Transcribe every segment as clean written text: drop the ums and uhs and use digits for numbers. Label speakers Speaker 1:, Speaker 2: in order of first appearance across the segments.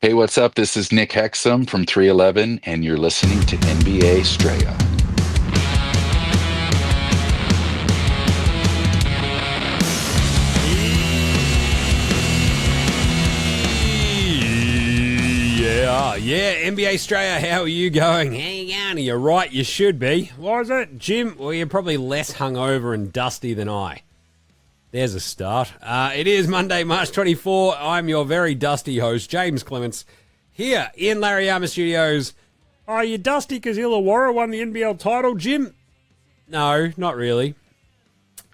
Speaker 1: Hey, what's up? This is Nick Hexum from 311, and you're listening to NBA Straya.
Speaker 2: Yeah, NBA Straya, how are you going? How you going? You're right, you should be. What is it, Jim? Well, you're probably less hungover and dusty than I. There's a start. It is Monday, March 24. I'm your very dusty host, James Clements, here in Larry Armour Studios. Are you dusty because Illawarra won the NBL title, Jim? No, not really.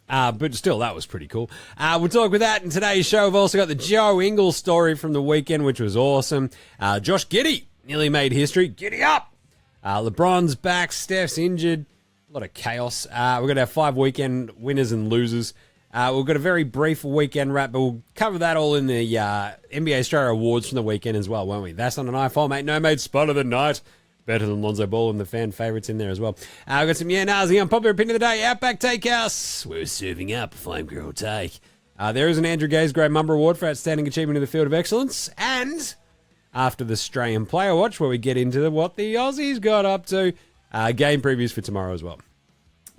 Speaker 2: But still, that was pretty cool. We'll talk with that in today's show. We've also got the Joe Ingles story from the weekend, which was awesome. Josh Giddey nearly made history. Giddy up! LeBron's back. Steph's injured. A lot of chaos. We're going to have 5 weekend winners and losers. We've got a very brief weekend wrap, but we'll cover that all in the NBA Straya Awards from the weekend as well, won't we? That's on an iPhone, mate. No, mate. Spud of the night. Better than Lonzo Ball and the fan favourites in there as well. We've got some the Unpopular Opinion of the Day. Outback Takehouse. We're serving up a flame grill take. There is an Andrew Gaze Grey MAMBA Award for Outstanding Achievement in the Field of Excellence. And after the Australian Player Watch, where we get into what the Aussies got up to, game previews for tomorrow as well.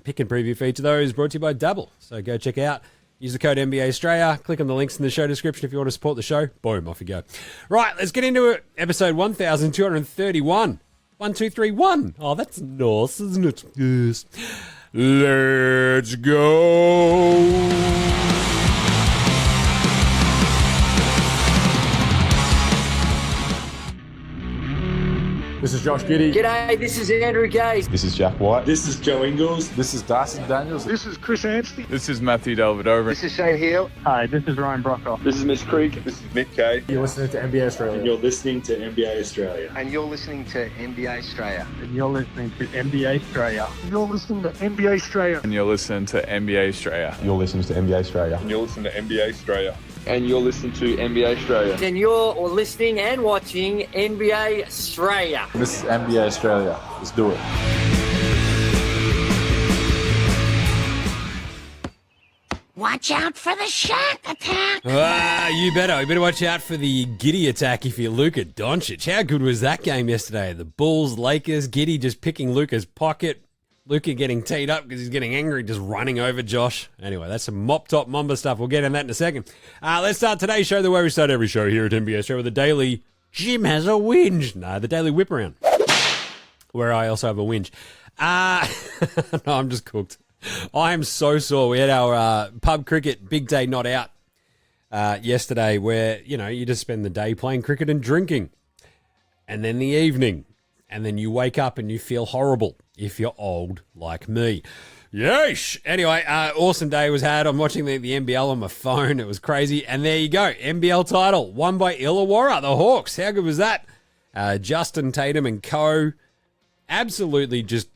Speaker 2: Pick and preview feature, though, is brought to you by Double. So go check out. Use the code NBA Straya. Click on the links in the show description if you want to support the show. Boom, off you go. Right, let's get into it. Episode 1231. 1, 2, 3, 1. Oh, that's nice, isn't it? Yes. Let's go.
Speaker 3: This is Josh Giddey.
Speaker 4: G'day, this is Andrew Gaze.
Speaker 5: This is Jack White.
Speaker 6: This is Joe Ingles.
Speaker 5: This is Darcy Daniels.
Speaker 6: This is Chris Anstey.
Speaker 7: This is Matthew Delvedova.
Speaker 8: This is Shane Hill.
Speaker 9: Hi, this is Ryan Brockhoff.
Speaker 6: This is Mitch Creek. This is Nick Kay.
Speaker 3: You're listening to NBA Australia.
Speaker 6: And you're listening to NBA Australia.
Speaker 8: And you're listening to NBA Straya.
Speaker 9: And you're listening to NBA Straya.
Speaker 10: You're listening to NBA Straya.
Speaker 7: And you're listening to NBA Straya.
Speaker 5: You're listening to NBA Australia.
Speaker 6: And you're listening to NBA Australia.
Speaker 11: And you're listening to NBA Straya.
Speaker 4: And you're listening and watching NBA Straya.
Speaker 5: This is NBA Australia. Let's do it.
Speaker 12: Watch out for the shark attack.
Speaker 2: You better. You better watch out for the Giddey attack if you're Luka Doncic. How good was that game yesterday? The Bulls, Lakers, Giddey just picking Luka's pocket. Luka getting teed up because he's getting angry, just running over Josh. Anyway, that's some mop-top Mamba stuff. We'll get into that in a second. Let's start today's show the way we start every show here at NBA Show with the daily Jim has a whinge. No, the daily whip around, where I also have a whinge. No, I'm just cooked. I am so sore. We had our pub cricket big day not out yesterday where, you know, you just spend the day playing cricket and drinking. And then the evening. And then you wake up and you feel horrible if you're old like me. Yeesh. Anyway, awesome day was had. I'm watching the NBL on my phone. It was crazy. And there you go. NBL title won by Illawarra, the Hawks. How good was that? Justin Tatum and co. Absolutely just,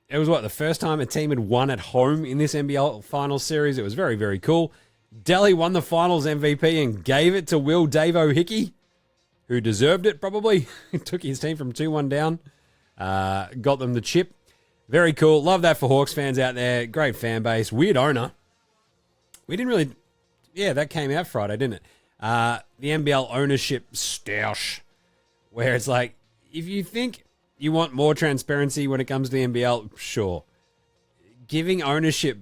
Speaker 2: it was the first time a team had won at home in this NBL Finals series. It was very, very cool. Delhi won the Finals MVP and gave it to Will Davo Hickey, who deserved it probably. Took his team from 2-1 down. Got them the chip. Very cool. Love that for Hawks fans out there. Great fan base. Weird owner. We didn't really... Yeah, that came out Friday, didn't it? The NBL ownership stoush, where it's like, if you think you want more transparency when it comes to the NBL, sure. Giving ownership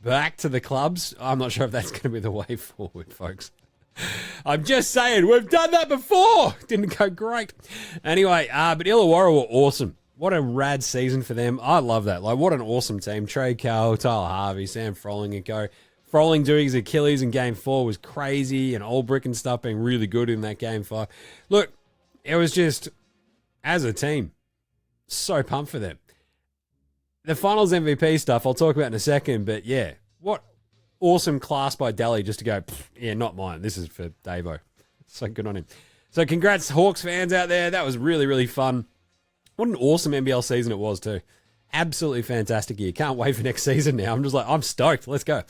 Speaker 2: back to the clubs, I'm not sure if that's going to be the way forward, folks. I'm just saying, we've done that before. Didn't go great. Anyway, but Illawarra were awesome. What a rad season for them. I love that. Like, what an awesome team. Trey Cowell, Tyler Harvey, Sam Froling and go. Froling doing his Achilles in Game 4 was crazy, and Olbrick and stuff being really good in that Game 5. Look, it was just, as a team, so pumped for them. The Finals MVP stuff I'll talk about in a second, but yeah, what awesome class by Delhi just to go, yeah, not mine. This is for Davo. So good on him. So congrats, Hawks fans out there. That was really, really fun. What an awesome NBL season it was too. Absolutely fantastic year. Can't wait for next season now. I'm just like, I'm stoked. Let's go.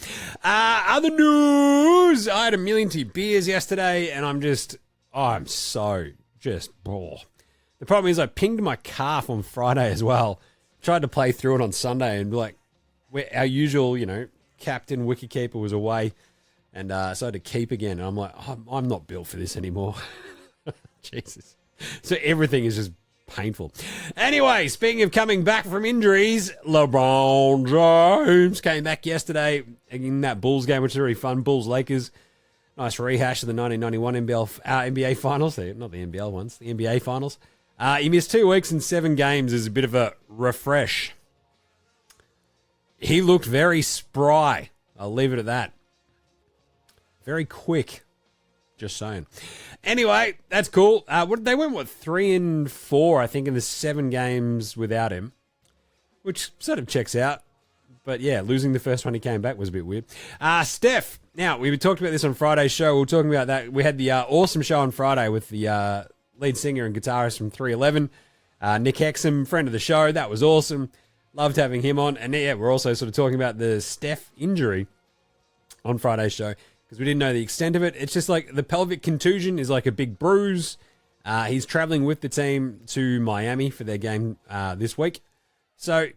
Speaker 2: Other news. I had 1,000,000 beers yesterday and I'm so just, The problem is I pinged my calf on Friday as well. Tried to play through it on Sunday and like, our usual, captain wicketkeeper was away, and so I had to keep again. And I'm like, I'm not built for this anymore. Jesus. So everything is just painful. Anyway, speaking of coming back from injuries, LeBron James came back yesterday in that Bulls game, which is really fun. Bulls-Lakers. Nice rehash of the 1991 NBA Finals. Not the NBL ones, the NBA Finals. He missed 2 weeks and 7 games as a bit of a refresh. He looked very spry. I'll leave it at that. Very quick. Just saying. Anyway, that's cool. They went, 3-4, I think, in the 7 games without him, which sort of checks out. But yeah, losing the first one he came back was a bit weird. Steph. Now, we talked about this on Friday's show. We were talking about that. We had the awesome show on Friday with the lead singer and guitarist from 311, Nick Hexum, friend of the show. That was awesome. Loved having him on. And yeah, we're also sort of talking about the Steph injury on Friday's show because we didn't know the extent of it. It's just like the pelvic contusion is like a big bruise. He's traveling with the team to Miami for their game this week. So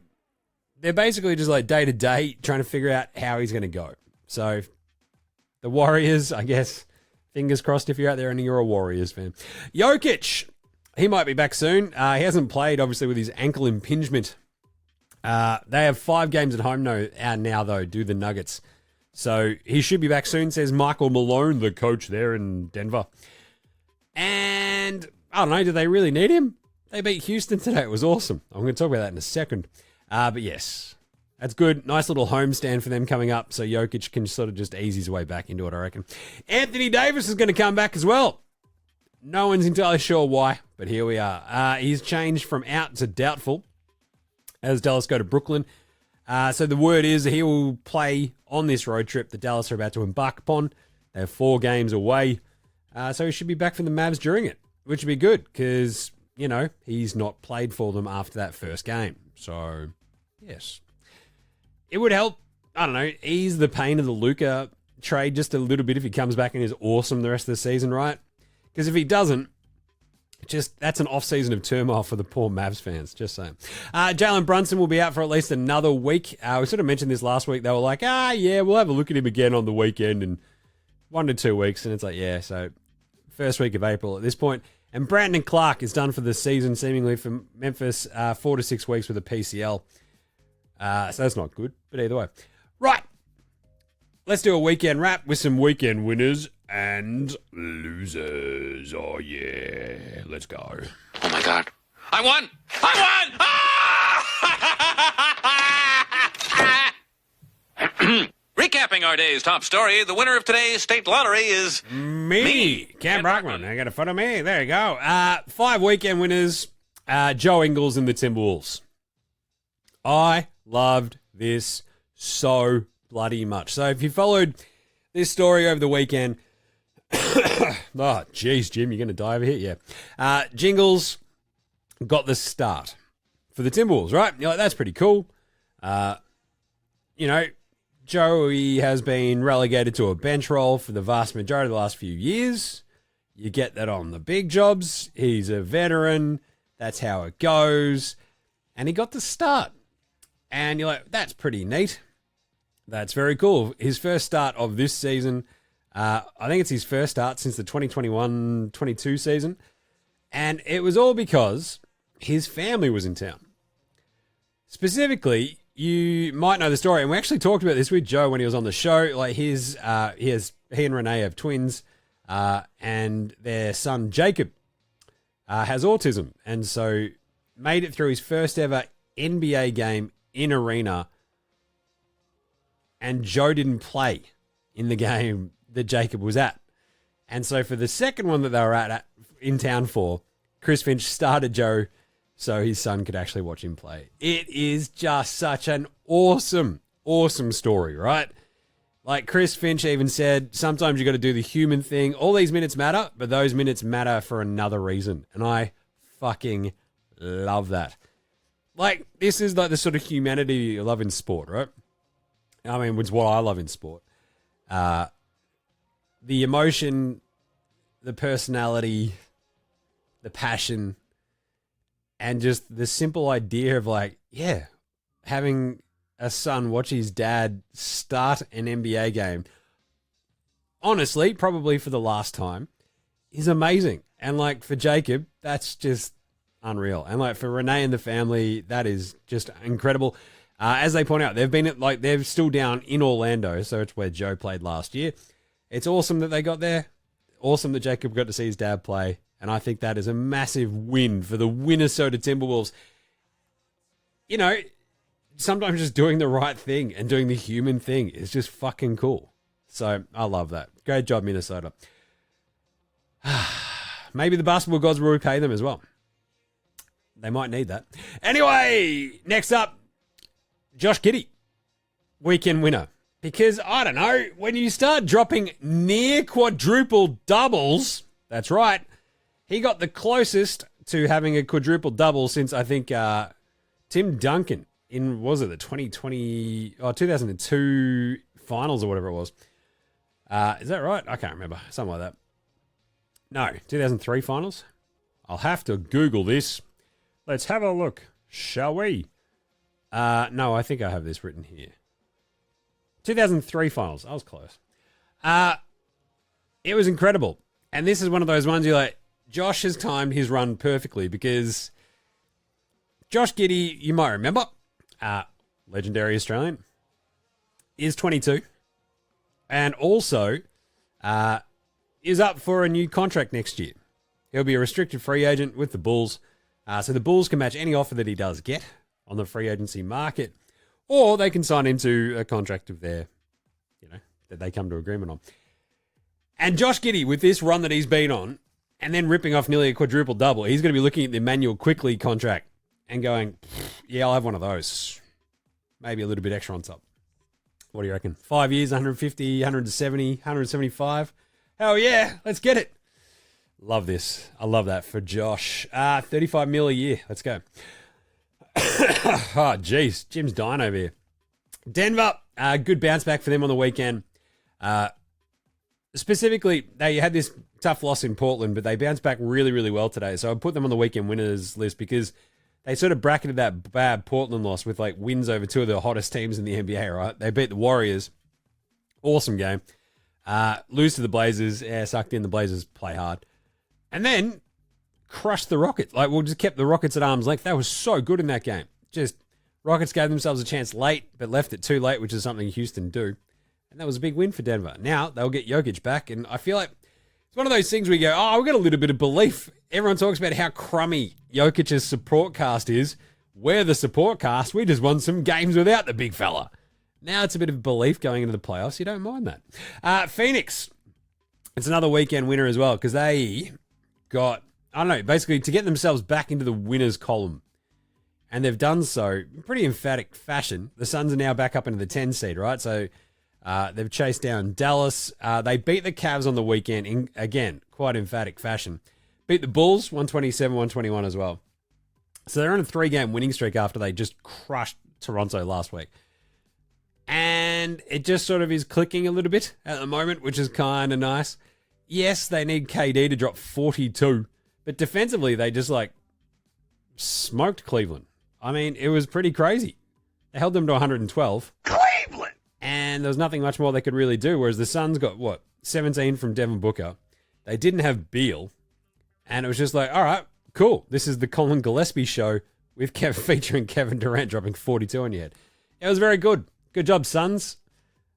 Speaker 2: they're basically just like day to day trying to figure out how he's going to go. So the Warriors, I guess, fingers crossed if you're out there and you're a Warriors fan. Jokic, he might be back soon. He hasn't played, obviously, with his ankle impingement. They have 5 games at home now, though, do the Nuggets. So he should be back soon, says Michael Malone, the coach there in Denver. And I don't know, do they really need him? They beat Houston today. It was awesome. I'm going to talk about that in a second. But yes, that's good. Nice little homestand for them coming up. So Jokic can sort of just ease his way back into it, I reckon. Anthony Davis is going to come back as well. No one's entirely sure why, but here we are. He's changed from out to doubtful as Dallas go to Brooklyn. So the word is he will play on this road trip that Dallas are about to embark upon. They have 4 games away. So he should be back for the Mavs during it, which would be good because, you know, he's not played for them after that first game. So, yes. It would help, I don't know, ease the pain of the Luka trade just a little bit if he comes back and is awesome the rest of the season, right? Because if he doesn't, that's an off-season of turmoil for the poor Mavs fans, just saying. Jalen Brunson will be out for at least another week. We sort of mentioned this last week. They were like, yeah, we'll have a look at him again on the weekend in 1 to 2 weeks. And it's like, yeah, so first week of April at this point. And Brandon Clark is done for the season, seemingly for Memphis, 4 to 6 weeks with a PCL. So that's not good, but either way. Right, let's do a weekend wrap with some weekend winners and losers. Oh, yeah. Let's go.
Speaker 12: Oh, my God. I won! Recapping our day's top story, the winner of today's state lottery is...
Speaker 2: Me. Cam Brockman. I got a photo of me. There you go. 5 weekend winners. Joe Ingles and the Timberwolves. I loved this so bloody much. So if you followed this story over the weekend... oh, geez, Jim, you're going to die over here? Yeah. Jingles got the start for the Timberwolves, right? You're like, that's pretty cool. You know, Joey has been relegated to a bench role for the vast majority of the last few years. You get that on the big jobs. He's a veteran. That's how it goes. And he got the start. And you're like, that's pretty neat. That's very cool. His first start of this season... I think it's his first start since the 2021-22 season. And it was all because his family was in town. Specifically, you might know the story, and we actually talked about this with Joe when he was on the show. Like he and Renee have twins, and their son Jacob has autism. And so made it through his first ever NBA game in arena, and Joe didn't play in the game that Jacob was at. And so for the second one that they were at in town for, Chris Finch started Joe so his son could actually watch him play. It is just such an awesome, awesome story, right? Like Chris Finch even said, sometimes you got to do the human thing. All these minutes matter, but those minutes matter for another reason. And I fucking love that. Like, this is like the sort of humanity you love in sport, right? I mean, it's what I love in sport. The emotion, the personality, the passion, and just the simple idea of like, yeah, having a son watch his dad start an NBA game, honestly, probably for the last time, is amazing. And like for Jacob, that's just unreal. And like for Renee and the family, that is just incredible. As they point out, they're still down in Orlando, so it's where Joe played last year. It's awesome that they got there. Awesome that Jacob got to see his dad play. And I think that is a massive win for the Minnesota Timberwolves. You know, sometimes just doing the right thing and doing the human thing is just fucking cool. So I love that. Great job, Minnesota. Maybe the basketball gods will repay them as well. They might need that. Anyway, next up, Josh Giddey, weekend winner. Because, I don't know, when you start dropping near quadruple doubles, that's right, he got the closest to having a quadruple double since, I think, Tim Duncan in, was it the 2002 finals or whatever it was. Is that right? I can't remember. Something like that. No, 2003 finals. I'll have to Google this. Let's have a look, shall we? No, I think I have this written here. 2003 finals. I was close. It was incredible. And this is one of those ones you're like, Josh has timed his run perfectly because Josh Giddey, you might remember, legendary Australian, is 22 and also is up for a new contract next year. He'll be a restricted free agent with the Bulls. So the Bulls can match any offer that he does get on the free agency market, or they can sign him to a contract of their, that they come to agreement on. And Josh Giddey, with this run that he's been on, and then ripping off nearly a quadruple double, he's going to be looking at the Emmanuel Quickly contract and going, yeah, I'll have one of those. Maybe a little bit extra on top. What do you reckon? 5 years, 150, 170, 175. Hell yeah, let's get it. Love this. I love that for Josh. 35 mil a year. Let's go. Oh, jeez. Jim's dying over here. Denver, good bounce back for them on the weekend. Specifically, they had this tough loss in Portland, but they bounced back really, really well today. So I put them on the weekend winners list because they sort of bracketed that bad Portland loss with like wins over two of the hottest teams in the NBA, right? They beat the Warriors. Awesome game. Lose to the Blazers. Yeah, sucked in. The Blazers play hard. And then crushed the Rockets. Like, we'll just kept the Rockets at arm's length. They were so good in that game. Just, Rockets gave themselves a chance late, but left it too late, which is something Houston do. And that was a big win for Denver. Now, they'll get Jokic back, and I feel like it's one of those things where you go, oh, we've got a little bit of belief. Everyone talks about how crummy Jokic's support cast is. We're the support cast. We just won some games without the big fella. Now it's a bit of belief going into the playoffs. You don't mind that. Phoenix, it's another weekend winner as well because they got, I don't know, basically to get themselves back into the winners column. And they've done so in pretty emphatic fashion. The Suns are now back up into the 10 seed, right? So they've chased down Dallas. They beat the Cavs on the weekend in, again, quite emphatic fashion. Beat the Bulls, 127-121 as well. So they're on a 3-game winning streak after they just crushed Toronto last week. And it just sort of is clicking a little bit at the moment, which is kind of nice. Yes, they need KD to drop 42, but defensively they just like smoked Cleveland. I mean, it was pretty crazy. They held them to 112.
Speaker 12: Cleveland!
Speaker 2: And there was nothing much more they could really do, whereas the Suns got, 17 from Devin Booker. They didn't have Beal. And it was just like, all right, cool. This is the Colin Gillespie show with featuring Kevin Durant dropping 42 on your head. It was very good. Good job, Suns.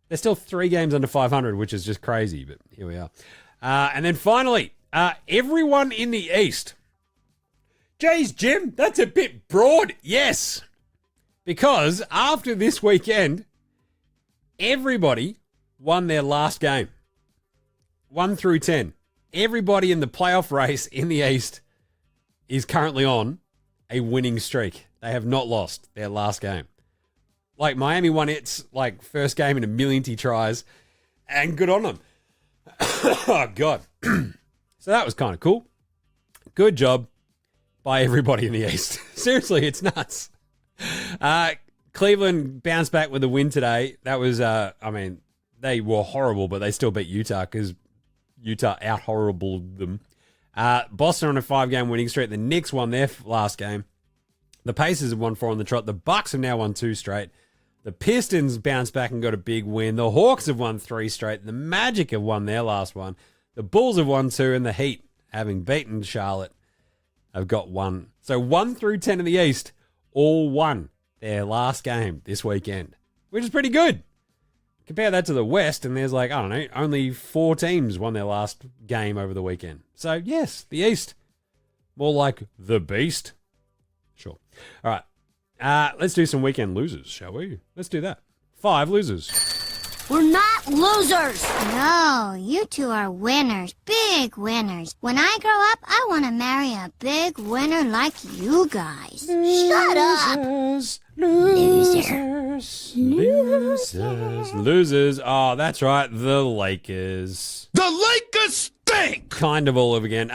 Speaker 2: They're still 3 games under 500, which is just crazy, but here we are. And then finally, everyone in the East. Jeez, Jim, that's a bit broad. Yes, because after this weekend, everybody won their last game. 1 through 10. Everybody in the playoff race in the East is currently on a winning streak. They have not lost their last game. Like, Miami won its, first game in a million tries, and good on them. Oh, God. So that was kind of cool. Good job by everybody in the East. Seriously, it's nuts. Cleveland bounced back with a win today. That was, they were horrible, but they still beat Utah because Utah out-horribled them. Boston on a 5-game winning streak. The Knicks won their last game. The Pacers have won 4 on the trot. The Bucks have now won 2 straight. The Pistons bounced back and got a big win. The Hawks have won 3 straight. The Magic have won their last one. The Bulls have won 2, and the Heat having beaten Charlotte, have got 1. So 1 through 10 in the East, all won their last game this weekend, which is pretty good. Compare that to the West, and there's like, I don't know, only 4 teams won their last game over the weekend. So, yes, the East, more like the Beast. Sure. All right. Let's do some weekend losers, shall we? Let's do that. 5 losers.
Speaker 12: We're not losers. No, you two are winners. Big winners. When I grow up, I want to marry a big winner like you guys. Shut up.
Speaker 2: Losers. Oh, that's right. The Lakers.
Speaker 13: The Lakers stink!
Speaker 2: Kind of all over again.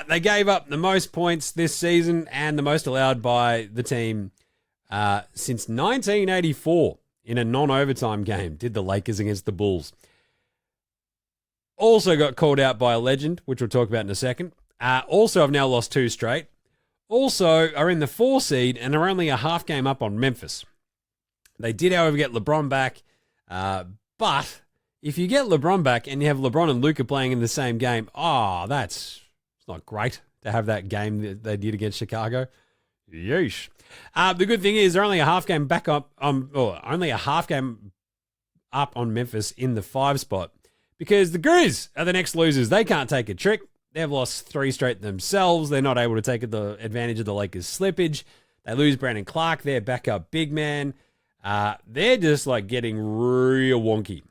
Speaker 2: They gave up the most points this season and the most allowed by the team since 1984 in a non-overtime game, did the Lakers against the Bulls. Also got called out by a legend, which we'll talk about in a second. Also have now lost 2 straight. Also are in the 4 seed and are only a half game up on Memphis. They did, however, get LeBron back. But if you get LeBron back and you have LeBron and Luka playing in the same game, it's not great to have that game that they did against Chicago. Yeesh. The good thing is they're only a half game back up, only a half game up on Memphis in the 5 spot because the Grizz are the next losers. They can't take a trick. They've lost 3 straight themselves. They're not able to take the advantage of the Lakers' slippage. They lose Brandon Clark, their backup big man. They're just like getting real wonky.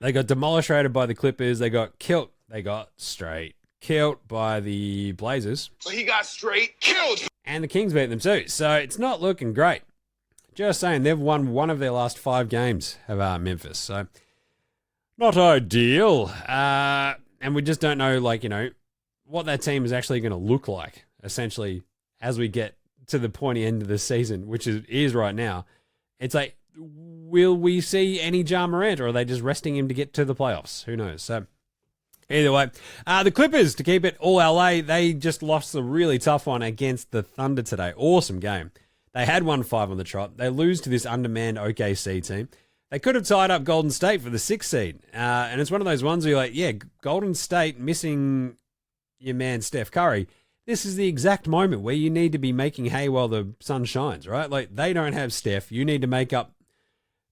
Speaker 2: They got demolished by the Clippers. They got killed. They got straight killed by the Blazers.
Speaker 13: So he got straight killed.
Speaker 2: And the Kings beat them too. So it's not looking great. Just saying, they've won 1 of their last 5 games of Memphis. So not ideal. And we just don't know, what that team is actually going to look like, essentially, as we get to the pointy end of the season, which is right now. It's like, will we see any Ja Morant, or are they just resting him to get to the playoffs? Who knows? So either way, the Clippers, to keep it all LA, they just lost a really tough one against the Thunder today. Awesome game. They had 1-5 on the trot. They lose to this undermanned OKC team. They could have tied up Golden State for the 6th seed. And it's one of those ones where you're like, yeah, Golden State missing your man Steph Curry. This is the exact moment where you need to be making hay while the sun shines, right? Like, they don't have Steph. You need to make up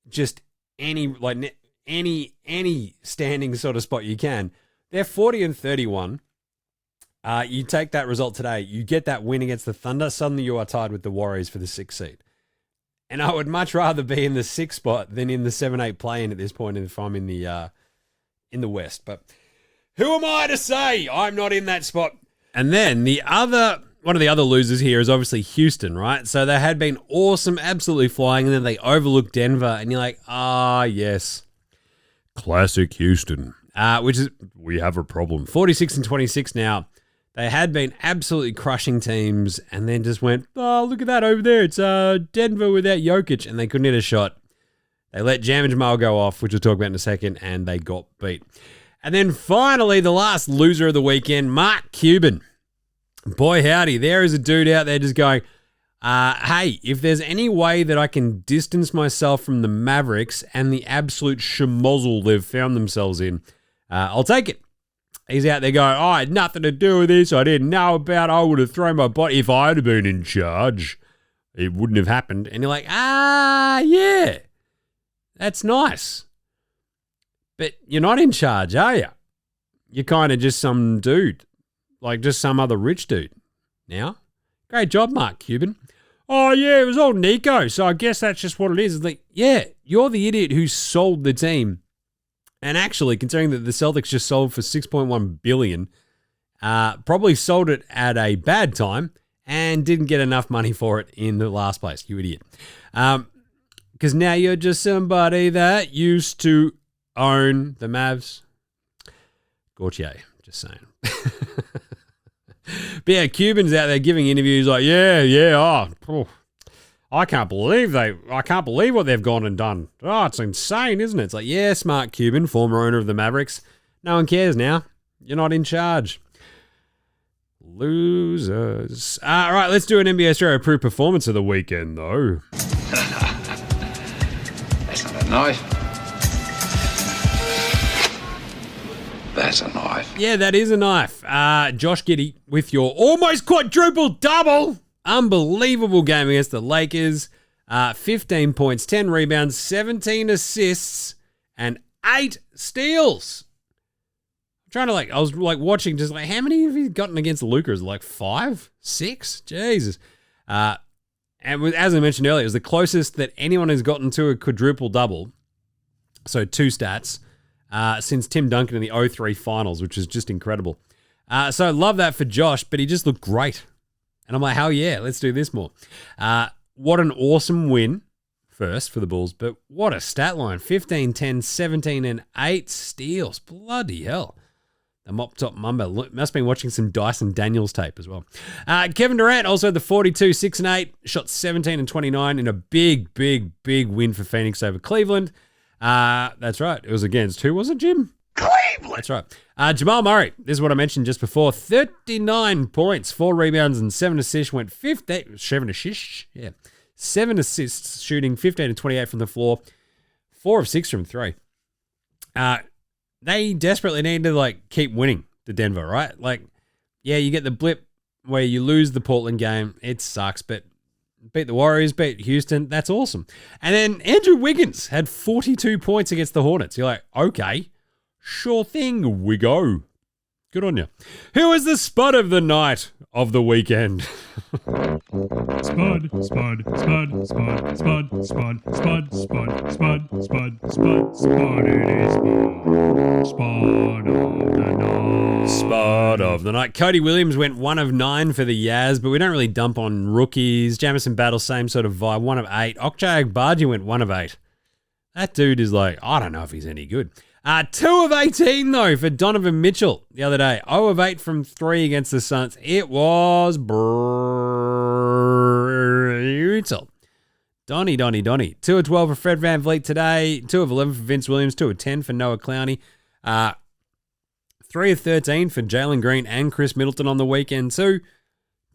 Speaker 2: just any standing sort of spot you can. They're 40-31. You take that result today, you get that win against the Thunder, suddenly you are tied with the Warriors for the 6th seed. And I would much rather be in the 6th spot than in the 7-8 play-in at this point if I'm in the West. But who am I to say I'm not in that spot? And then one of the other losers here is obviously Houston, right? So they had been awesome, absolutely flying, and then they overlooked Denver, and you're like, yes. Classic Houston. We have a problem. 46-26 now. They had been absolutely crushing teams and then just went, look at that over there. It's Denver without Jokic, and they couldn't hit a shot. They let Jam and Jamal go off, which we'll talk about in a second, and they got beat. And then finally, the last loser of the weekend, Mark Cuban. Boy, howdy, there is a dude out there just going, hey, if there's any way that I can distance myself from the Mavericks and the absolute schmozzle they've found themselves in, I'll take it. He's out there going, I had nothing to do with this. I didn't know about it. I would have thrown my body. If I had been in charge, it wouldn't have happened. And you're like, yeah, that's nice. But you're not in charge, are you? You're kind of just some dude, like just some other rich dude. Now, great job, Mark Cuban. Oh, yeah, it was all Nico, so I guess that's just what it is. It's like, yeah, you're the idiot who sold the team. And actually, considering that the Celtics just sold for $6.1 billion, probably sold it at a bad time and didn't get enough money for it in the last place, you idiot. Because now you're just somebody that used to own the Mavs. Gautier, just saying. But yeah, Cuban's out there giving interviews like, I can't believe what they've gone and done. Oh, it's insane, isn't it? It's like, yeah, smart Cuban, former owner of the Mavericks. No one cares now. You're not in charge. Losers. All right, let's do an NBA Straya approved performance of the weekend, though.
Speaker 11: That's not a knife. That's a knife.
Speaker 2: Yeah, that is a knife. Josh Giddey with your almost quadruple double. Unbelievable game against the Lakers. 15 points, 10 rebounds, 17 assists, and 8 steals. I'm trying to I was watching just how many have you gotten against Luka? Is it like 5, 6? Jesus. And as I mentioned earlier, it was the closest that anyone has gotten to a quadruple double. So 2 stats since Tim Duncan in the 03 finals, which is just incredible. So I love that for Josh, but he just looked great. And I'm like, hell yeah, let's do this more. What an awesome win first for the Bulls, but what a stat line. 15, 10, 17, and 8 steals. Bloody hell. The mop top Mamba must have been watching some Dyson Daniels tape as well. Kevin Durant also had the 42, 6 and 8, shot 17 and 29 in a big win for Phoenix over Cleveland. That's right. It was against who was it, Jim? Cleveland. That's right. Jamal Murray, this is what I mentioned just before. 39 points, 4 rebounds, and 7 assists. Went 7 assists. Yeah. 7 assists, shooting 15 and 28 from the floor. 4 of 6 from 3. They desperately need to keep winning to Denver, right? Yeah, you get the blip where you lose the Portland game. It sucks, but beat the Warriors, beat Houston. That's awesome. And then Andrew Wiggins had 42 points against the Hornets. You're like, okay, sure thing, we go. Good on you. Who is the Spud of the night of the weekend?
Speaker 14: Spud, Spud, Spud, Spud, Spud, Spud, Spud, Spud, Spud, Spud, Spud, Spud, it is Spud of the night.
Speaker 2: Spud of the night. Cody Williams went 1 of 9 for the Yaz, but we don't really dump on rookies. Jamison Battle, same sort of vibe, 1 of 8. Okja Agbaji went 1 of 8. That dude is I don't know if he's any good. 2 of 18, though, for Donovan Mitchell the other day. 0 of 8 from 3 against the Suns. It was brutal. Donny. 2 of 12 for Fred VanVleet today. 2 of 11 for Vince Williams. 2 of 10 for Noah Clowney. 3 of 13 for Jalen Green and Chris Middleton on the weekend, too.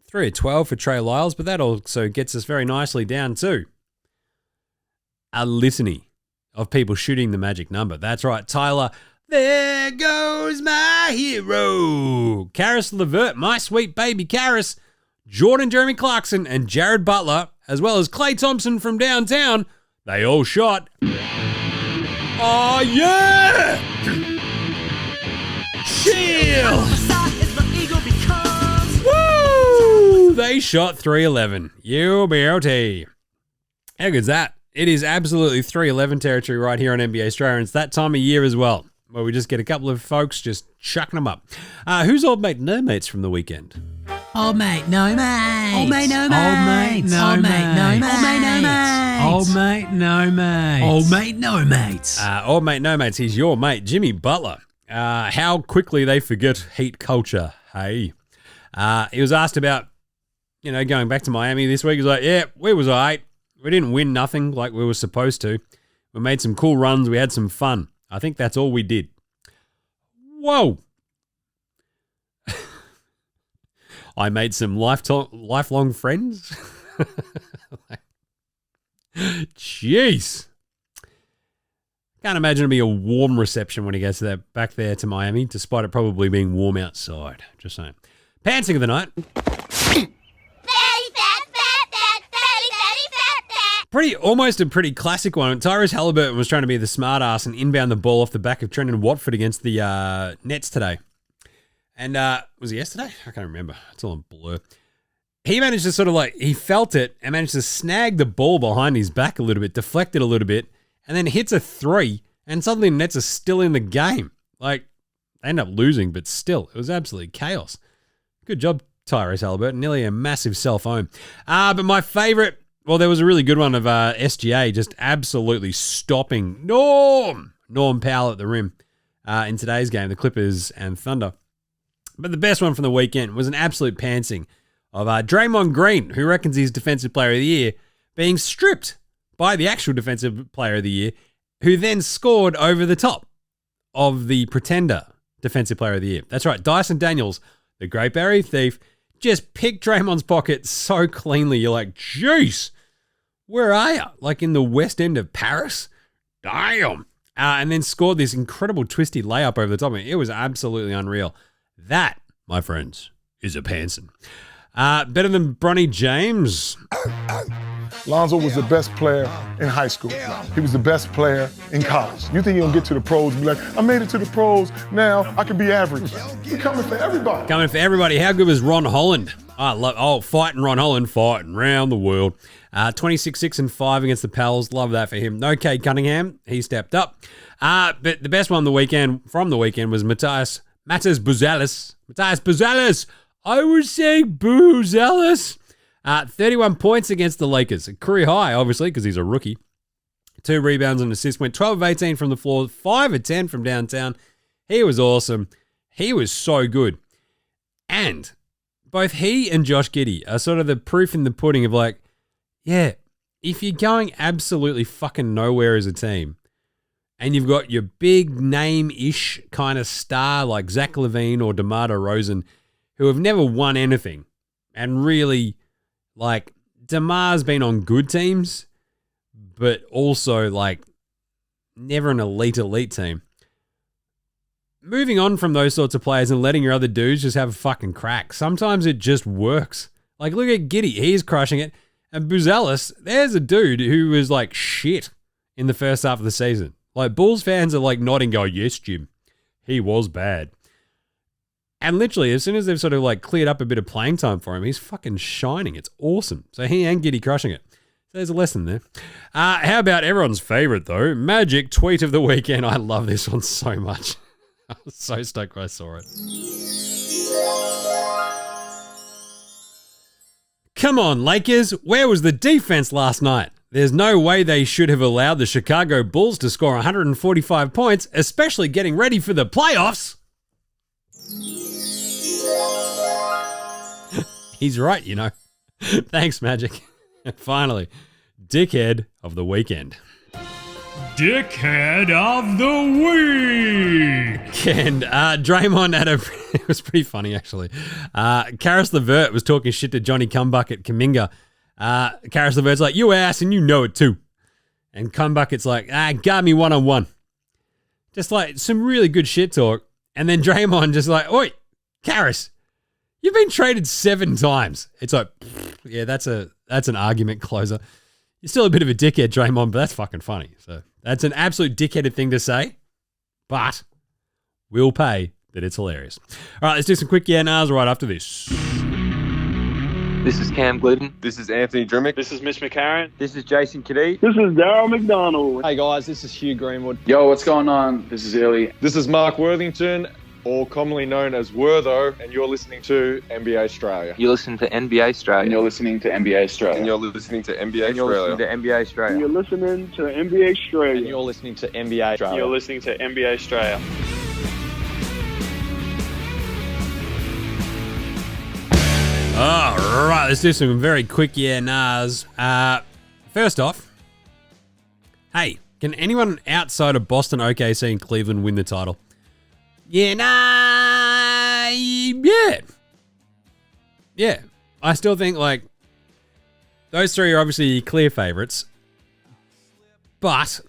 Speaker 2: 3 of 12 for Trey Lyles, but that also gets us very nicely down to a litany of people shooting the magic number. That's right, Tyler. There goes my hero. Karis LeVert, my sweet baby Karis. Jordan Jeremy Clarkson and Jared Butler, as well as Klay Thompson from downtown, they all shot. Oh, yeah! Chill! Woo! They shot 311. You beauty. How good's that? It is absolutely 311 territory right here on NBA Australia, and it's that time of year as well, where we just get a couple of folks just chucking them up. Who's old mate no mates from the weekend?
Speaker 15: Old mate no mates.
Speaker 14: Old mate no mates.
Speaker 15: Old mate no mates.
Speaker 14: Old mate no mates.
Speaker 15: Old mate no mates.
Speaker 2: Old mate no mates. He's your mate, Jimmy Butler. How quickly they forget heat culture. Hey. He was asked about, going back to Miami this week. He's like, yeah, we was all right. We didn't win nothing like we were supposed to. We made some cool runs. We had some fun. I think that's all we did. Whoa. I made some lifelong friends. Jeez. Can't imagine it'd be a warm reception when he gets back there to Miami, despite it probably being warm outside. Just saying. Pantsing of the night. Almost a pretty classic one. Tyrese Halliburton was trying to be the smart ass and inbound the ball off the back of Trendon Watford against the Nets today. And was it yesterday? I can't remember. It's all a blur. He managed to sort of he felt it and managed to snag the ball behind his back a little bit, deflect it a little bit, and then hits a 3, and suddenly the Nets are still in the game. They end up losing, but still, it was absolutely chaos. Good job, Tyrese Halliburton. Nearly a massive self-own. But my favorite... Well, there was a really good one of SGA just absolutely stopping Norm Powell at the rim in today's game, the Clippers and Thunder. But the best one from the weekend was an absolute pantsing of Draymond Green, who reckons he's Defensive Player of the Year, being stripped by the actual Defensive Player of the Year, who then scored over the top of the pretender Defensive Player of the Year. That's right, Dyson Daniels, the Great Barrier Thief, just picked Draymond's pocket so cleanly. You're like, jeez. Where are you? In the West End of Paris? Damn. and then scored this incredible twisty layup over the top of it. It was absolutely unreal. That, my friends, is a Panson. Better than Bronny James.
Speaker 16: Lonzo was the best player in high school. He was the best player in college. You think he'll get to the pros and be like, I made it to the pros, now I can be average. We're coming for everybody.
Speaker 2: Coming for everybody. How good was Ron Holland? Fighting Ron Holland, fighting round the world. 26-6-5 against the Pels. Love that for him. No Cade Cunningham. He stepped up. But the best one from the weekend was Matthias Buzelis. Matthias Buzelis. I was saying Buzelis. 31 points against the Lakers. A career high, obviously, because he's a rookie. 2 rebounds and assists. Went 12 of 18 from the floor. 5 of 10 from downtown. He was awesome. He was so good. And both he and Josh Giddey are sort of the proof in the pudding of like, yeah, if you're going absolutely fucking nowhere as a team and you've got your big name-ish kind of star like Zach LaVine or DeMar DeRozan who have never won anything and really... Like, DeMar's been on good teams, but also, like, never an elite team. Moving on from those sorts of players and letting your other dudes just have a fucking crack. Sometimes it just works. Like, look at Giddey. He's crushing it. And Buzelis, there's a dude who was, like, shit in the first half of the season. Like, Bulls fans are, like, nodding, going, yes, Jim, he was bad. And literally, as soon as they've sort of like cleared up a bit of playing time for him, he's fucking shining. It's awesome. So he and Giddey crushing it. So there's a lesson there. How about everyone's favorite, though? Magic tweet of the weekend. I love this one so much. I was so stoked when I saw it. Come on, Lakers. Where was the defense last night? There's no way they should have allowed the Chicago Bulls to score 145 points, especially getting ready for the playoffs. He's right, you know. Thanks, Magic. Finally, dickhead of the weekend.
Speaker 14: Dickhead of the week.
Speaker 2: And Draymond had it was pretty funny, actually. Karis LeVert was talking shit to Johnny Cumbucket Kuminga. Karis LeVert's like, you ass, and you know it too. And Cumbucket's like, got me one-on-one. Just like some really good shit talk. And then Draymond just like, oi, Karis, you've been traded 7 times. It's like, yeah, that's an argument closer. You're still a bit of a dickhead, Draymond, but that's fucking funny. So that's an absolute dickheaded thing to say, but we'll pay that it's hilarious. All right, let's do some quick yeah nahs right after this.
Speaker 11: This is Cam Glidden.
Speaker 6: This is Anthony Drimmick.
Speaker 11: This is Mitch McCarron.
Speaker 9: This is Jason Giddey.
Speaker 10: This is Darryl McDonald.
Speaker 5: Hey guys, this is Hugh Greenwood.
Speaker 11: Yo, what's going on? This is Illy.
Speaker 6: This is Mark Worthington, or commonly known as Wortho, and you're listening to NBA Australia.
Speaker 11: You're listening to NBA Australia.
Speaker 6: And you're listening to NBA Australia.
Speaker 11: And
Speaker 6: you're listening to NBA
Speaker 11: And you're listening to NBA Australia.
Speaker 10: And you're listening to NBA Australia.
Speaker 5: And you're listening to NBA Australia.
Speaker 11: You're listening to NBA Australia.
Speaker 2: All right, let's do some very quick yeah nahs. First off, hey, can anyone outside of Boston, OKC, and Cleveland win the title? Yeah, nah, yeah. Yeah, I still think, like, those 3 are obviously clear favorites. But,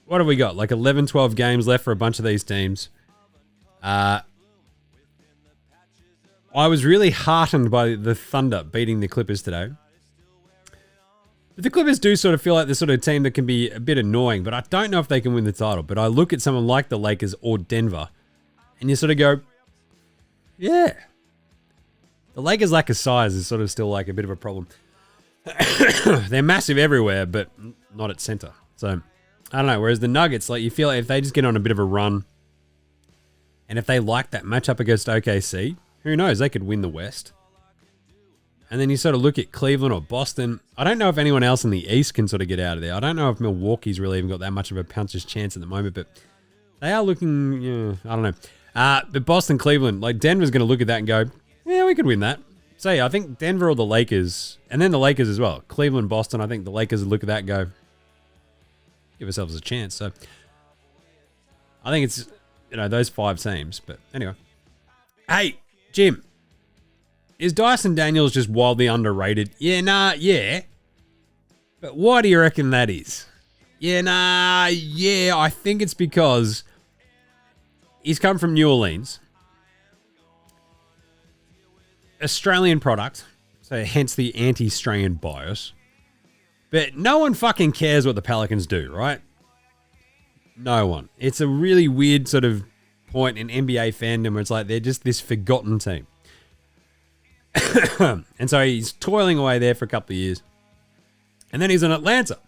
Speaker 2: what have we got? Like 11, 12 games left for a bunch of these teams. I was really heartened by the Thunder beating the Clippers today. But the Clippers do sort of feel like the sort of team that can be a bit annoying, but I don't know if they can win the title. But I look at someone like the Lakers or Denver, and you sort of go, yeah. The Lakers' lack of size is sort of still like a bit of a problem. They're massive everywhere, but not at center. So, I don't know. Whereas the Nuggets, like, you feel like if they just get on a bit of a run, and if they like that matchup against OKC, who knows? They could win the West. And then you sort of look at Cleveland or Boston. I don't know if anyone else in the East can sort of get out of there. I don't know if Milwaukee's really even got that much of a puncher's chance at the moment, but they are looking, yeah, I don't know. But Boston, Cleveland, like Denver's going to look at that and go, yeah, we could win that. So yeah, I think Denver or the Lakers, and then the Lakers as well. Cleveland, Boston, I think the Lakers would look at that and go, give ourselves a chance. So I think it's, those 5 teams. But anyway. Hey, Jim, is Dyson Daniels just wildly underrated? Yeah, nah, yeah. But why do you reckon that is? I think it's because he's come from New Orleans. Australian product, so hence the anti-Australian bias. But no one fucking cares what the Pelicans do, right? No one. It's a really weird sort of point in NBA fandom where it's like they're just this forgotten team. And so he's toiling away there for a couple of years. And then he's in Atlanta,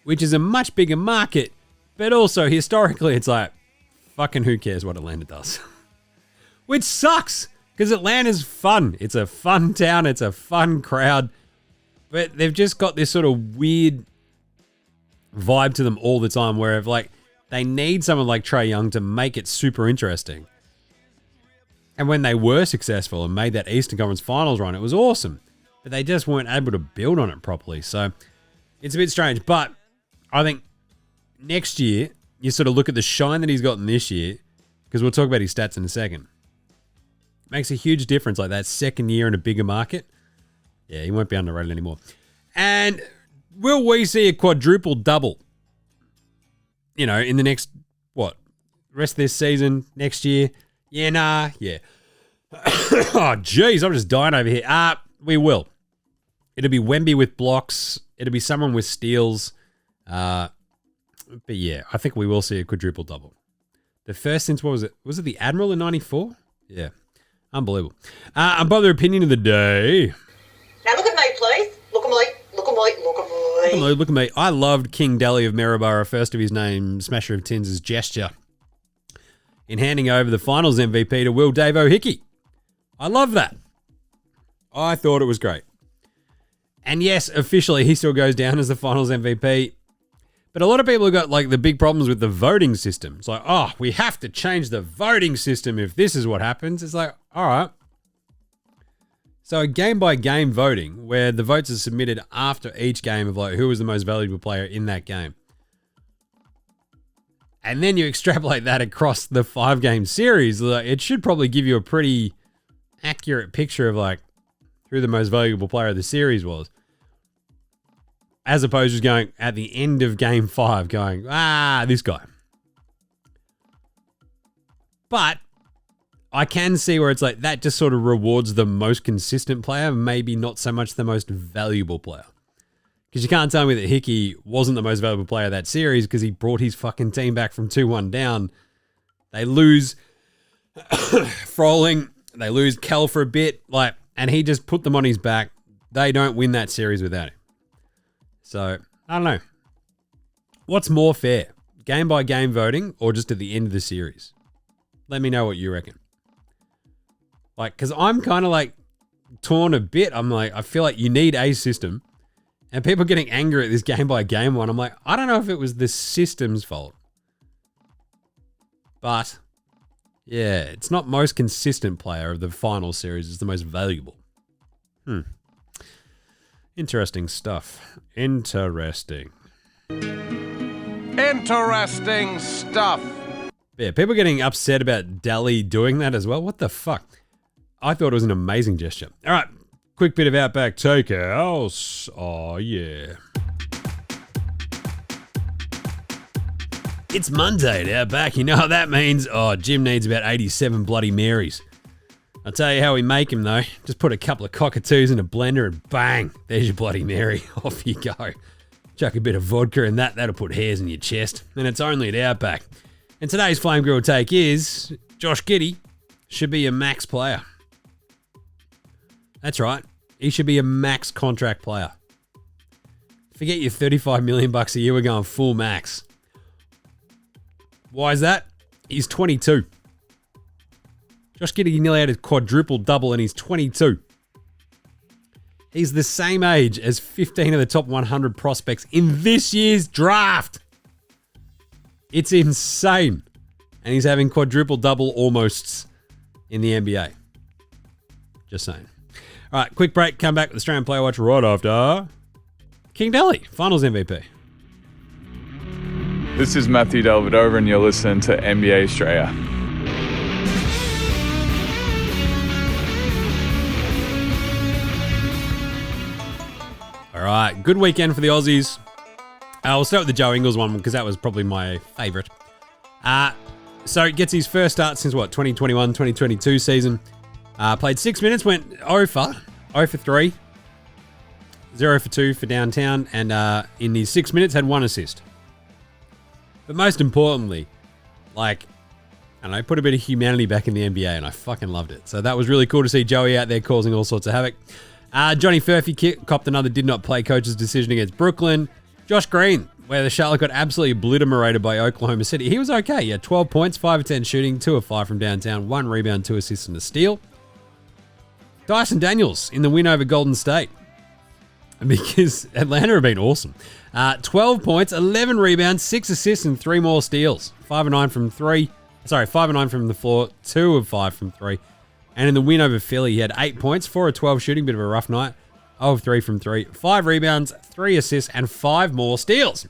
Speaker 2: which is a much bigger market, but also historically it's like, fucking who cares what Atlanta does? Which sucks, because Atlanta's fun. It's a fun town. It's a fun crowd. But they've just got this sort of weird vibe to them all the time where if, like, they need someone like Trae Young to make it super interesting. And when they were successful and made that Eastern Conference Finals run, it was awesome. But they just weren't able to build on it properly. So it's a bit strange. But I think next year, you sort of look at the shine that he's gotten this year, because we'll talk about his stats in a second. Makes a huge difference, like that second year in a bigger market. Yeah, he won't be underrated anymore. And will we see a quadruple double? You know, in the next, rest of this season, next year? Yeah. Oh, jeez, I'm just dying over here. We will. It'll be Wemby with blocks. It'll be someone with steals. But yeah, I think we will see a quadruple double. The first since, what was it? Was it the Admiral in 94? Yeah. Unbelievable. Unpopular opinion of the day.
Speaker 17: Now look at me, please. Look at me. Look at me. Look at me.
Speaker 2: Look at me. I loved King Deli of Maryborough, first of his name, Smasher of Tins' gesture in handing over the finals MVP to Will Davo Hickey. I love that. I thought it was great. And yes, officially, he still goes down as the finals MVP. But a lot of people have got like the big problems with the voting system. It's like, oh, we have to change the voting system if this is what happens. It's like, all right. So a game-by-game voting where the votes are submitted after each game of like who was the most valuable player in that game. And then you extrapolate that across the 5-game series. Like, it should probably give you a pretty accurate picture of like who the most valuable player of the series was. As opposed to just going at the end of game 5 going, this guy. But I can see where it's like that just sort of rewards the most consistent player, maybe not so much the most valuable player. Because you can't tell me that Hickey wasn't the most valuable player of that series because he brought his fucking team back from 2-1 down. They lose Froling, they lose Kel for a bit, and he just put them on his back. They don't win that series without him. So, I don't know. What's more fair? Game-by-game voting or just at the end of the series? Let me know what you reckon. Because I'm kind of torn a bit. I'm like, I feel like you need a system. And people getting angry at this game-by-game one. I'm like, I don't know if it was the system's fault. But, yeah, it's not most consistent player of the final series. It's the most valuable. Interesting stuff. Interesting stuff. Yeah, people getting upset about Dally doing that as well. What the fuck? I thought it was an amazing gesture. All right, quick bit of Outback Takehouse. Oh, yeah. It's Monday at Outback. You know what that means? Oh, Jim needs about 87 Bloody Marys. I'll tell you how we make them, though. Just put a couple of cockatoos in a blender and bang, there's your Bloody Mary. Off you go. Chuck a bit of vodka in that. That'll put hairs in your chest. And it's only at Outback. And today's Flame Grill take is Josh Giddey should be a max player. That's right. He should be a max contract player. Forget your $35 million a year. We're going full max. Why is that? He's 22. Josh Giddey nearly had a quadruple double and he's 22. He's the same age as 15 of the top 100 prospects in this year's draft. It's insane. And he's having quadruple double almosts in the NBA. Just saying. All right, quick break. Come back with Australian Player Watch right after King Deli, Finals MVP.
Speaker 7: This is Matthew Delvedova and you're listening to NBA Straya.
Speaker 2: All right, good weekend for the Aussies. We'll start with the Joe Ingles one because that was probably my favourite. So he gets his first start since, 2021, 2022 season. Played 6 minutes, went 0 for 3, 0 for 2 for downtown, and in these 6 minutes had 1 assist. But most importantly, put a bit of humanity back in the NBA, and I fucking loved it. So that was really cool to see Joey out there causing all sorts of havoc. Johnny Furphy copped another did not play coach's decision against Brooklyn. Josh Green, where the Charlotte got absolutely obliterated by Oklahoma City. He was okay. He had 12 points, 5 of 10 shooting, 2 of 5 from downtown, 1 rebound, 2 assists and a steal. Dyson Daniels in the win over Golden State. Because Atlanta have been awesome. 12 points, 11 rebounds, 6 assists and 3 more steals. 5 of 9 from 3. 5 of 9 from the floor, 2 of 5 from 3. And in the win over Philly, he had 8 points, 4 of 12 shooting, bit of a rough night. 0 of 3 from 3, 5 rebounds, 3 assists, and 5 more steals.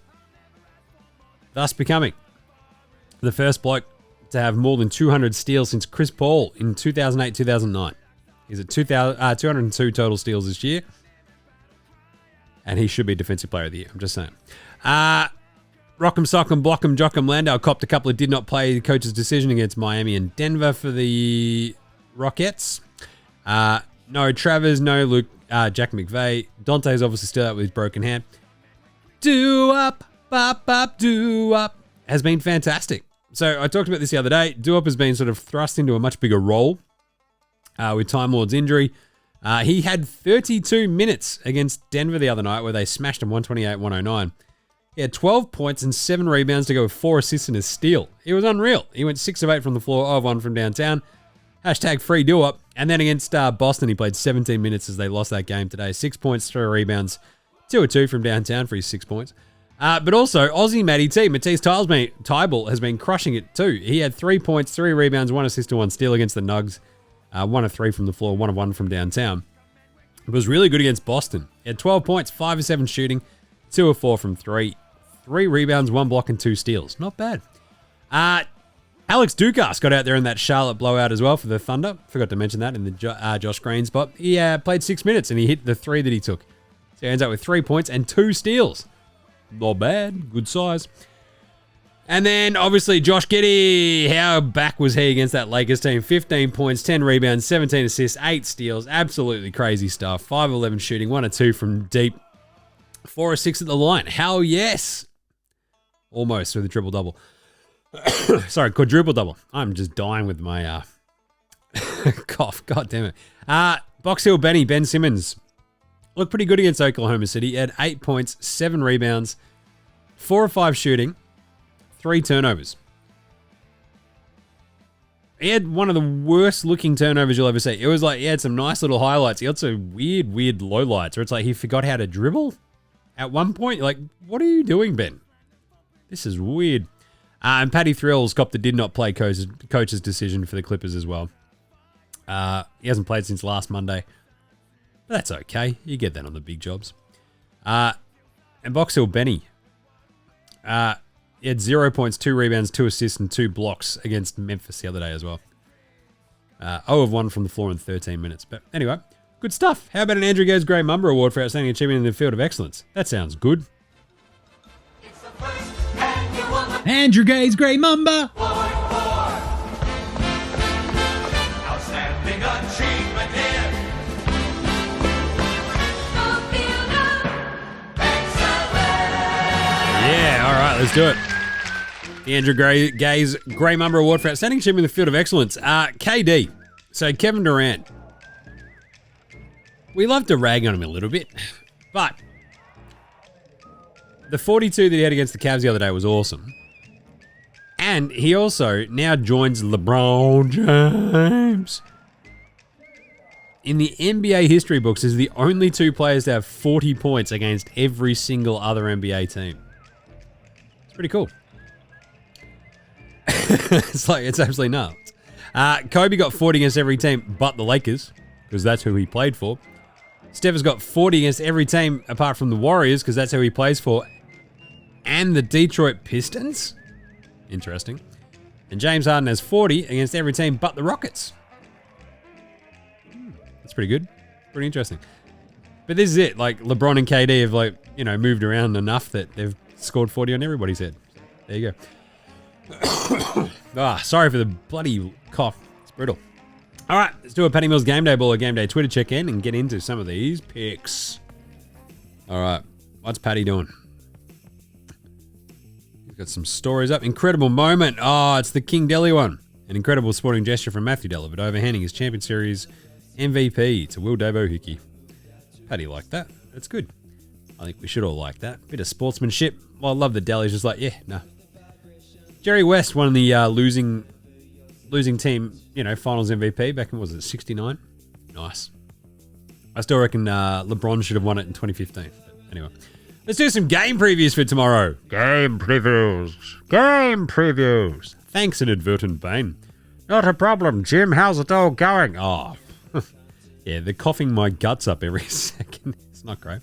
Speaker 2: Thus becoming the first bloke to have more than 200 steals since Chris Paul in 2008-2009. He's at 202 total steals this year. And he should be Defensive Player of the Year, I'm just saying. Rock'em Sock'em Block'em Jock'em Landau copped a couple of did not play the coach's decision against Miami and Denver for the Rockets. No Travers, no Luke, Jack McVeigh. Dante's obviously still out with his broken hand. Do-up, bop, bop, do-up has been fantastic. So I talked about this the other day. Do-up has been sort of thrust into a much bigger role with Time Lord's injury. He had 32 minutes against Denver the other night where they smashed him 128-109. He had 12 points and 7 rebounds to go with 4 assists and a steal. It was unreal. He went 6 of 8 from the floor, 0 of 1 from downtown. Hashtag free do-up. And then against Boston, he played 17 minutes as they lost that game today. 6 points, 3 rebounds, 2 of 2 from downtown for his 6 points. But also, Aussie Matty T, Matisse Tybalt has been crushing it too. He had 3 points, 3 rebounds, 1 assist and 1 steal against the Nugs. 1 of 3 from the floor, 1 of 1 from downtown. It was really good against Boston. He had 12 points, 5 of 7 shooting, 2 of 4 from 3. 3 rebounds, 1 block, and 2 steals. Not bad. Alex Dukas got out there in that Charlotte blowout as well for the Thunder. Forgot to mention that in the Josh Green spot. He played 6 minutes and he hit the 3 that he took. So he ends up with 3 points and 2 steals. Not bad. Good size. And then, obviously, Josh Giddey. How back was he against that Lakers team? 15 points, 10 rebounds, 17 assists, 8 steals. Absolutely crazy stuff. 5 of 11 shooting, 1 of 2 from deep. 4 of 6 at the line. Hell yes. Almost with a triple-double. Sorry, quadruple-double. I'm just dying with my cough. God damn it. Box Hill Benny, Ben Simmons. Looked pretty good against Oklahoma City. He had 8 points, 7 rebounds, 4 of 5 shooting, 3 turnovers. He had one of the worst looking turnovers you'll ever see. It was like he had some nice little highlights. He had some weird lowlights where it's like he forgot how to dribble at one point. You're like, what are you doing, Ben? This is weird. And Patty Thrills copped the did not play coach's decision for the Clippers as well. He hasn't played since last Monday. But that's okay. You get that on the big jobs. And Box Hill Benny. He had 0 points, 2 rebounds, 2 assists, and 2 blocks against Memphis the other day as well. 0 of 1 from the floor in 13 minutes. But anyway, good stuff. How about an Andrew Gaze Gray MAMBA Award for Outstanding Achievement in the Field of Excellence? That sounds good.
Speaker 15: Andrew Gaze Gray MAMBA.
Speaker 13: Outstanding achievement in the field of excellence.
Speaker 2: Yeah, all right, let's do it. The Andrew Gaze Gray MAMBA Award for Outstanding Achievement in the Field of Excellence. KD. So Kevin Durant. We love to rag on him a little bit, but the 42 that he had against the Cavs the other day was awesome. And he also now joins LeBron James in the NBA history books as the only 2 players to have 40 points against every single other NBA team. It's pretty cool. It's absolutely nuts. Kobe got 40 against every team but the Lakers, because that's who he played for. Steph has got 40 against every team apart from the Warriors, because that's who he plays for. And the Detroit Pistons. Interesting. And James Harden has 40 against every team but the Rockets. That's pretty good. Pretty interesting. But this is it. Like, LeBron and KD have, moved around enough that they've scored 40 on everybody's head. There you go. Sorry for the bloody cough. It's brutal. All right, let's do a Paddy Mills Game Day Baller Game Day Twitter check-in and get into some of these picks. All right, what's Paddy doing? He's got some stories up. Incredible moment. Oh, it's the King Delhi one. An incredible sporting gesture from Matthew Dellavedova overhanding his Champion Series MVP to Will Davo Hickey. Paddy liked that. That's good. I think we should all like that. Bit of sportsmanship. Well, I love that Delhi's just like, yeah, no. Jerry West won the losing team, finals MVP back in, was it 69? Nice. I still reckon LeBron should have won it in 2015. But anyway, let's do some game previews for tomorrow. Game previews. Thanks, inadvertent Bane. Not a problem, Jim. How's it all going? Oh, yeah, they're coughing my guts up every second. It's not great.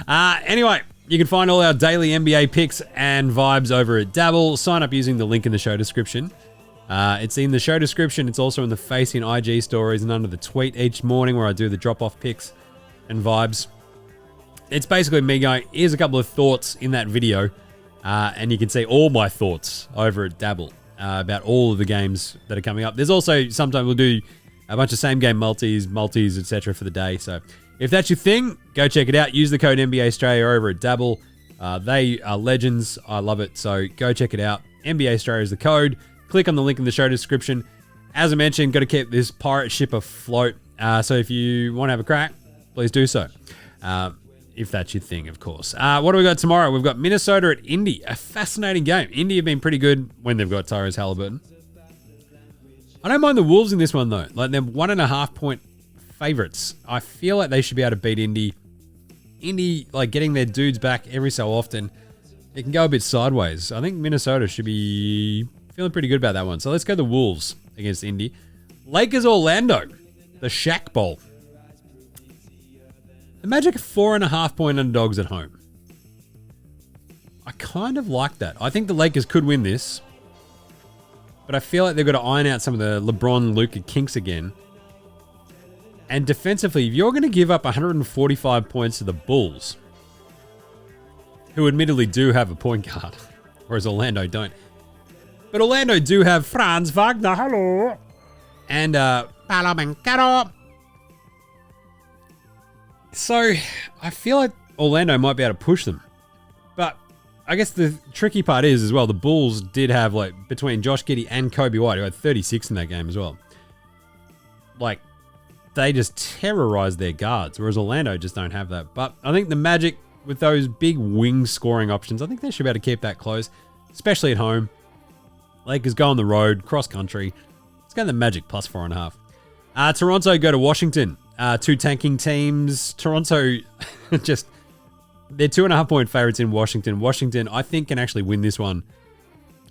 Speaker 2: Anyway, you can find all our daily NBA picks and vibes over at Dabble. Sign up using the link in the show description. It's in the show description. It's also in the Facing IG stories and under the tweet each morning where I do the drop-off picks and vibes. It's basically me going, here's a couple of thoughts in that video, and you can see all my thoughts over at Dabble about all of the games that are coming up. There's also, sometimes we'll do a bunch of same-game multis, etc. for the day. So if that's your thing, go check it out. Use the code NBA Australia over at Dabble. They are legends. I love it. So go check it out. NBA Australia is the code. Click on the link in the show description. As I mentioned, got to keep this pirate ship afloat. So if you want to have a crack, please do so. If that's your thing, of course. What do we got tomorrow? We've got Minnesota at Indy. A fascinating game. Indy have been pretty good when they've got Tyrese Halliburton. I don't mind the Wolves in this one, though. Like, they're 1.5 point favorites. I feel like they should be able to beat Indy. Indy, like, getting their dudes back every so often, it can go a bit sideways. I think Minnesota should be feeling pretty good about that one. So let's go the Wolves against Indy. Lakers Orlando, the Shaq Bowl. The Magic are 4.5 point underdogs at home. I kind of like that. I think the Lakers could win this, but I feel like they've got to iron out some of the LeBron-Luka kinks again. And defensively, if you're going to give up 145 points to the Bulls, who admittedly do have a point guard, whereas Orlando don't. But Orlando do have Franz Wagner, hello, and Paolo Banchero. So I feel like Orlando might be able to push them. But I guess the tricky part is as well, the Bulls did have, like, between Josh Giddey and Kobe White, who had 36 in that game as well. Like, they just terrorized their guards, whereas Orlando just don't have that. But I think the Magic, with those big wing scoring options, I think they should be able to keep that close, especially at home. Lakers go on the road, cross country. Let's go the Magic plus 4.5. Toronto go to Washington. Two tanking teams. Toronto just, they're 2.5 point favorites in Washington. Washington, I think, can actually win this one.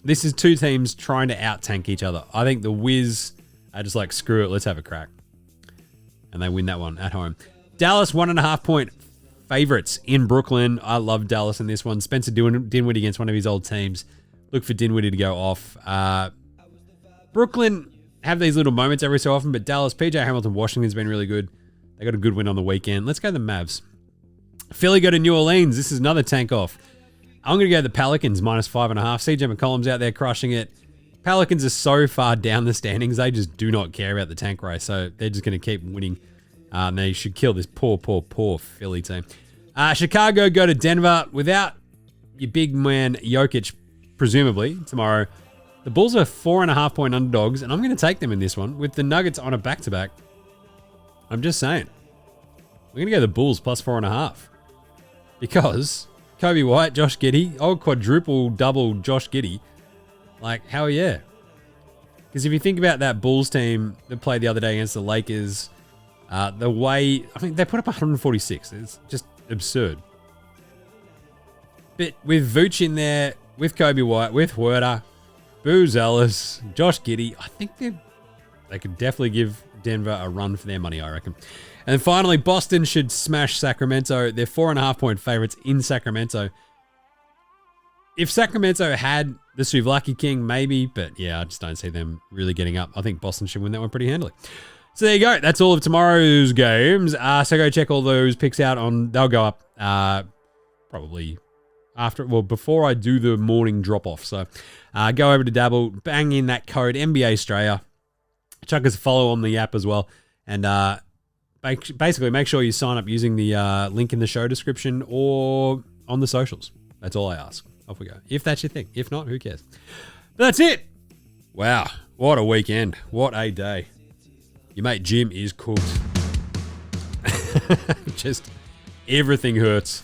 Speaker 2: This is two teams trying to out-tank each other. I think the Wiz are just like, screw it, let's have a crack. And they win that one at home. Dallas, 1.5 point favorites in Brooklyn. I love Dallas in this one. Spencer Dinwiddie against one of his old teams. Look for Dinwiddie to go off. Brooklyn have these little moments every so often, but Dallas, PJ Hamilton, Washington's been really good. They got a good win on the weekend. Let's go the Mavs. Philly go to New Orleans. This is another tank off. I'm going to go the Pelicans minus 5.5. CJ McCollum's out there crushing it. Pelicans are so far down the standings, they just do not care about the tank race, so they're just going to keep winning. They should kill this poor Philly team. Chicago go to Denver without your big man Jokic, presumably, tomorrow. The Bulls are 4.5 point underdogs, and I'm going to take them in this one with the Nuggets on a back-to-back. I'm just saying. We're going to go the Bulls plus 4.5. Because Kobe White, Josh Giddey, quadruple-double Josh Giddey. Like, hell yeah. Because if you think about that Bulls team that played the other day against the Lakers, the way, I mean, they put up 146. It's just absurd. But with Vooch in there, with Kobe White, with Huerta, Booz Ellis, Josh Giddey, I think they could definitely give Denver a run for their money, I reckon. And then finally, Boston should smash Sacramento. They're 4.5 point favorites in Sacramento. If Sacramento had the Souvlaki King, maybe, but yeah, I just don't see them really getting up. I think Boston should win that one pretty handily. So there you go. That's all of tomorrow's games. So go check all those picks out they'll go up probably before I do the morning drop off. So go over to Dabble, bang in that code NBA Straya, chuck us a follow on the app as well, and basically make sure you sign up using the link in the show description or on the socials. That's all I ask. Off we go. If that's your thing. If not, who cares? But that's it. Wow, what a weekend. What a day. Your mate Jim is cooked. Just everything hurts.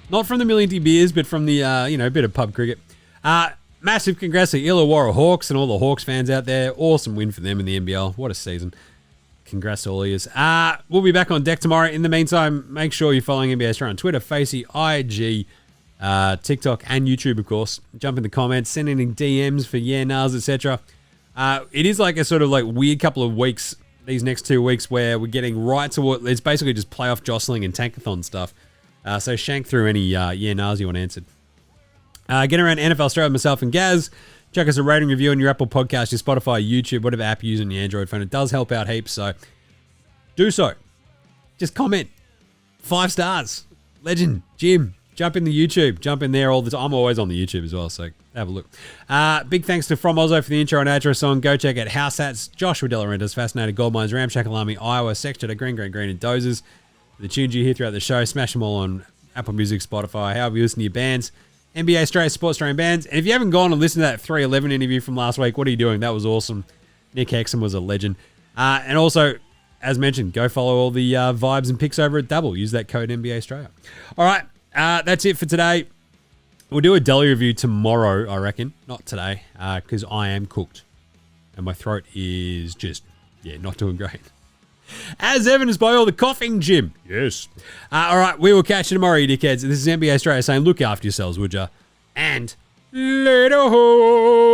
Speaker 2: Not from the million beers, but from the, bit of pub cricket. Massive congrats to ILLAWARRA Hawks and all the Hawks fans out there. Awesome win for them in the NBL. What a season. Congrats to all of yous. We'll be back on deck tomorrow. In the meantime, make sure you're following NBA Australia on Twitter, Facey, IG, TikTok, and YouTube, of course. Jump in the comments, send in DMs for nars, etc. It is like a sort of like weird couple of weeks, these next 2 weeks, where we're getting right to what it's basically just playoff jostling and tankathon stuff. So shank through any nars you want answered. Get around NFL Australia, myself and Gaz. Check us a rating review on your Apple Podcast, your Spotify, YouTube, whatever app you use on your Android phone. It does help out heaps, so do so. Just comment. 5 stars. Legend. Jim. Jump in the YouTube. Jump in there all the time. I'm always on the YouTube as well, so have a look. Big thanks to From Ozzo for the intro and outro song. Go check out House Hats, Joshua De Laurentiis, Fascinated Gold Mines, Ramshackle Army, Iowa, Sector, Green, and Dozers. The tunes you hear throughout the show, smash them all on Apple Music, Spotify, however you listen to your bands. NBA Australia Sports Australian bands. And if you haven't gone and listened to that 311 interview from last week, what are you doing? That was awesome. Nick Hexum was a legend. And also, as mentioned, go follow all the vibes and picks over at Double. Use that code NBA Australia. All right, that's it for today. We'll do a deli review tomorrow, I reckon. Not today, because I am cooked. And my throat is just, not doing great. As evidenced by all the coughing, Jim. Yes. All right, we will catch you tomorrow, you dickheads. This is NBA Australia saying, look after yourselves, would ya? And later, hoes.